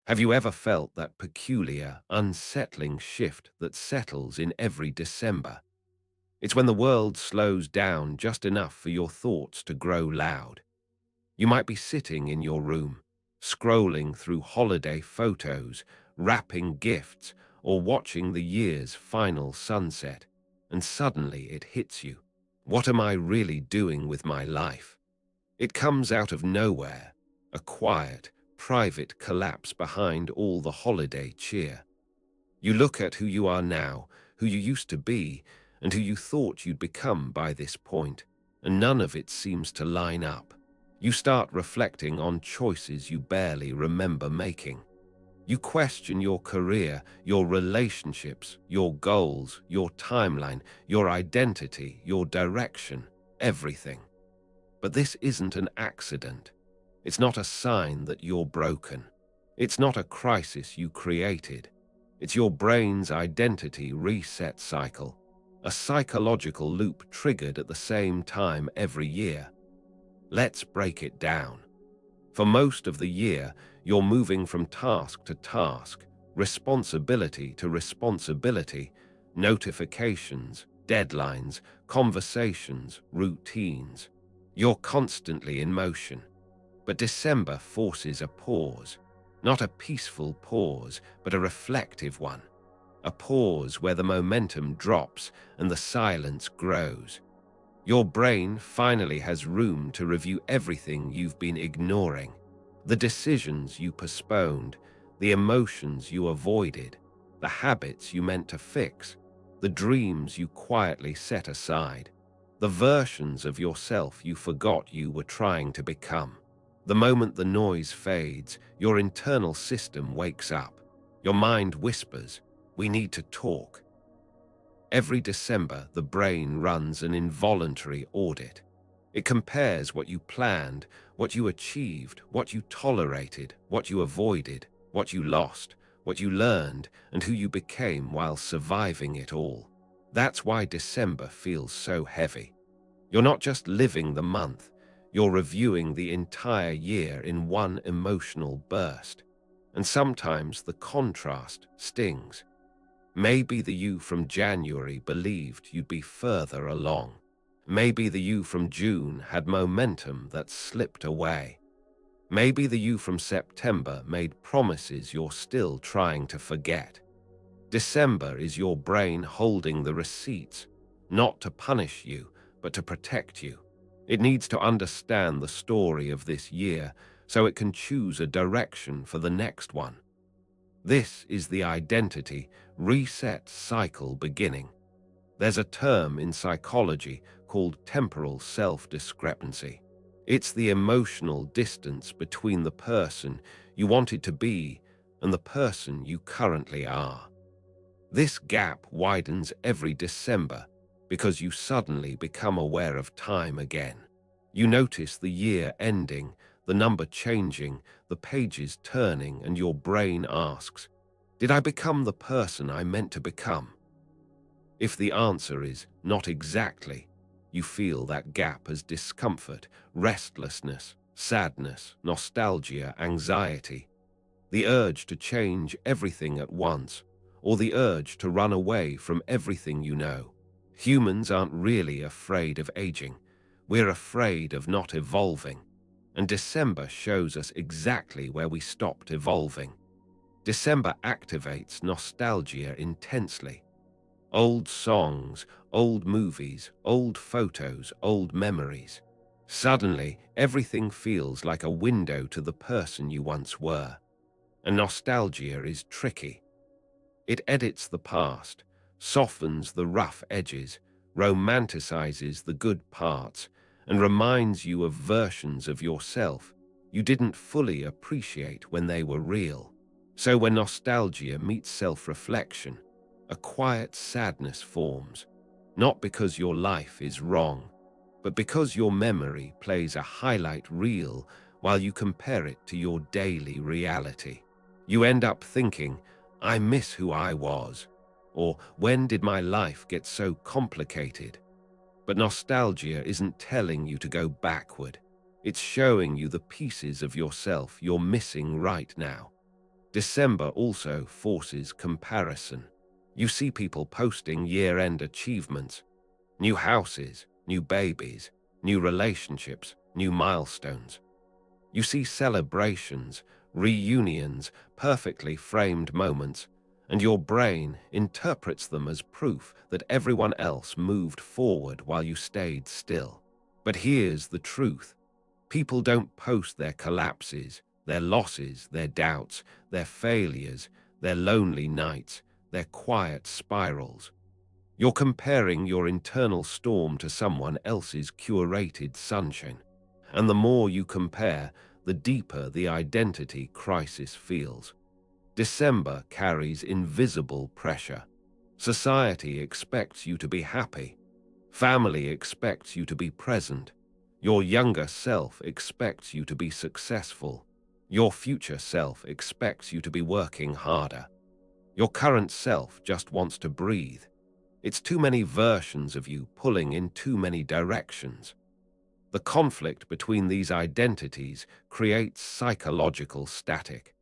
Have you ever felt that peculiar, unsettling shift that settles in every December? It's when the world slows down just enough for your thoughts to grow loud. You might be sitting in your room, scrolling through holiday photos, wrapping gifts, or watching the year's final sunset, and suddenly it hits you. What am I really doing with my life? It comes out of nowhere, a quiet, private collapse behind all the holiday cheer. You look at who you are now, who you used to be, and who you thought you'd become by this point, and none of it seems to line up. You start reflecting on choices you barely remember making. You question your career, your relationships, your goals, your timeline, your identity, your direction, everything. But this isn't an accident. It's not a sign that you're broken. It's not a crisis you created. It's your brain's identity reset cycle, a psychological loop triggered at the same time every year. Let's break it down. For most of the year, you're moving from task to task, responsibility to responsibility, notifications, deadlines, conversations, routines. You're constantly in motion. But December forces a pause. Not a peaceful pause, but a reflective one. A pause where the momentum drops and the silence grows. Your brain finally has room to review everything you've been ignoring. The decisions you postponed, the emotions you avoided, the habits you meant to fix, the dreams you quietly set aside, the versions of yourself you forgot you were trying to become. The moment the noise fades, your internal system wakes up. Your mind whispers, "We need to talk." Every December, the brain runs an involuntary audit. It compares what you planned, what you achieved, what you tolerated, what you avoided, what you lost, what you learned, and who you became while surviving it all. That's why December feels so heavy. You're not just living the month, you're reviewing the entire year in one emotional burst. And sometimes the contrast stings. Maybe the you from January believed you'd be further along. Maybe the you from June had momentum that slipped away. Maybe the you from September made promises you're still trying to forget. December is your brain holding the receipts, not to punish you, but to protect you. It needs to understand the story of this year so it can choose a direction for the next one. This is the identity reset cycle beginning. There's a term in psychology called temporal self-discrepancy. It's the emotional distance between the person you wanted to be and the person you currently are. This gap widens every December because you suddenly become aware of time again. You notice the year ending, the number changing, the pages turning, and your brain asks, "Did I become the person I meant to become?" If the answer is not exactly, you feel that gap as discomfort, restlessness, sadness, nostalgia, anxiety, the urge to change everything at once, or the urge to run away from everything you know. Humans aren't really afraid of aging. We're afraid of not evolving. And December shows us exactly where we stopped evolving. December activates nostalgia intensely. Old songs, old movies, old photos, old memories. Suddenly, everything feels like a window to the person you once were. And nostalgia is tricky. It edits the past, softens the rough edges, romanticizes the good parts, and reminds you of versions of yourself you didn't fully appreciate when they were real. So when nostalgia meets self-reflection, a quiet sadness forms, not because your life is wrong, but because your memory plays a highlight reel while you compare it to your daily reality. You end up thinking, "I miss who I was," or "When did my life get so complicated?" But nostalgia isn't telling you to go backward. It's showing you the pieces of yourself you're missing right now. December also forces comparison. You see people posting year-end achievements, new houses, new babies, new relationships, new milestones. You see celebrations, reunions, perfectly framed moments, and your brain interprets them as proof that everyone else moved forward while you stayed still. But here's the truth. People don't post their collapses, their losses, their doubts, their failures, their lonely nights, their quiet spirals. You're comparing your internal storm to someone else's curated sunshine. And the more you compare, the deeper the identity crisis feels. December carries invisible pressure. Society expects you to be happy. Family expects you to be present. Your younger self expects you to be successful. Your future self expects you to be working harder. Your current self just wants to breathe. It's too many versions of you pulling in too many directions. The conflict between these identities creates psychological static,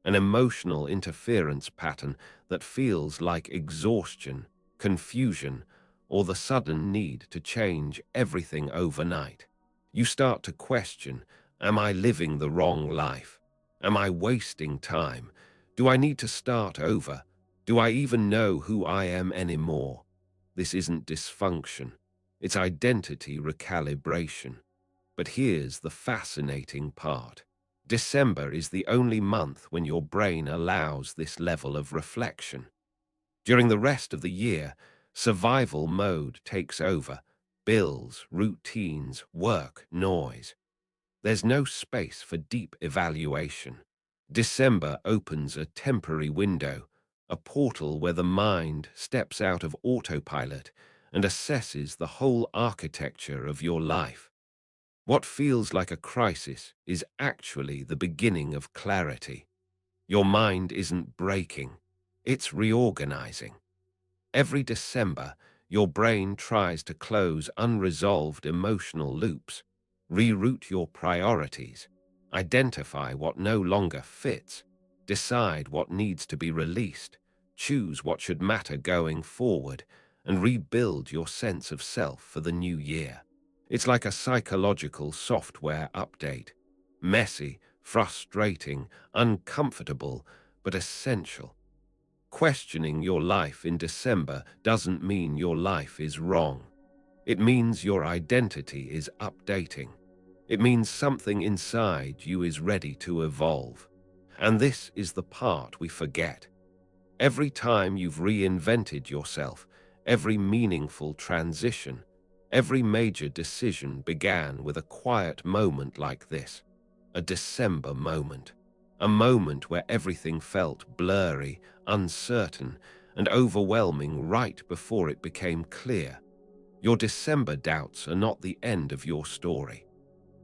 an emotional interference pattern that feels like exhaustion, confusion, or the sudden need to change everything overnight. You start to question, am I living the wrong life? Am I wasting time? Do I need to start over? Do I even know who I am anymore? This isn't dysfunction, it's identity recalibration. But here's the fascinating part. December is the only month when your brain allows this level of reflection. During the rest of the year, survival mode takes over. Bills, routines, work, noise. There's no space for deep evaluation. December opens a temporary window, a portal where the mind steps out of autopilot and assesses the whole architecture of your life. What feels like a crisis is actually the beginning of clarity. Your mind isn't breaking, it's reorganizing. Every December, your brain tries to close unresolved emotional loops, reroute your priorities, identify what no longer fits, decide what needs to be released, choose what should matter going forward, and rebuild your sense of self for the new year. It's like a psychological software update. Messy, frustrating, uncomfortable, but essential. Questioning your life in December doesn't mean your life is wrong. It means your identity is updating. It means something inside you is ready to evolve. And this is the part we forget. Every time you've reinvented yourself, every meaningful transition, every major decision began with a quiet moment like this, a December moment, a moment where everything felt blurry, uncertain, and overwhelming right before it became clear. Your December doubts are not the end of your story.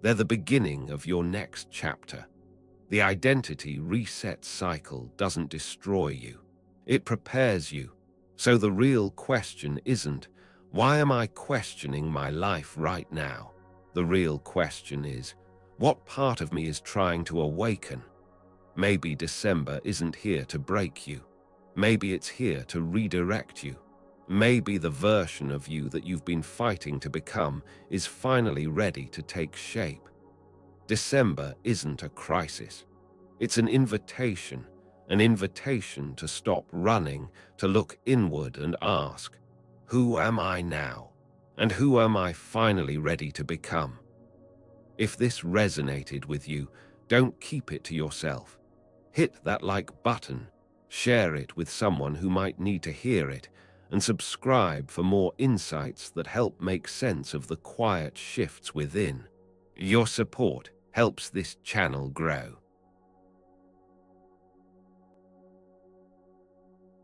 They're the beginning of your next chapter. The identity reset cycle doesn't destroy you. It prepares you. So the real question isn't, why am I questioning my life right now? The real question is, what part of me is trying to awaken? Maybe December isn't here to break you. Maybe it's here to redirect you. Maybe the version of you that you've been fighting to become is finally ready to take shape. December isn't a crisis. It's an invitation to stop running, to look inward and ask, who am I now? And who am I finally ready to become? If this resonated with you, don't keep it to yourself. Hit that like button, share it with someone who might need to hear it, and subscribe for more insights that help make sense of the quiet shifts within. Your support helps this channel grow.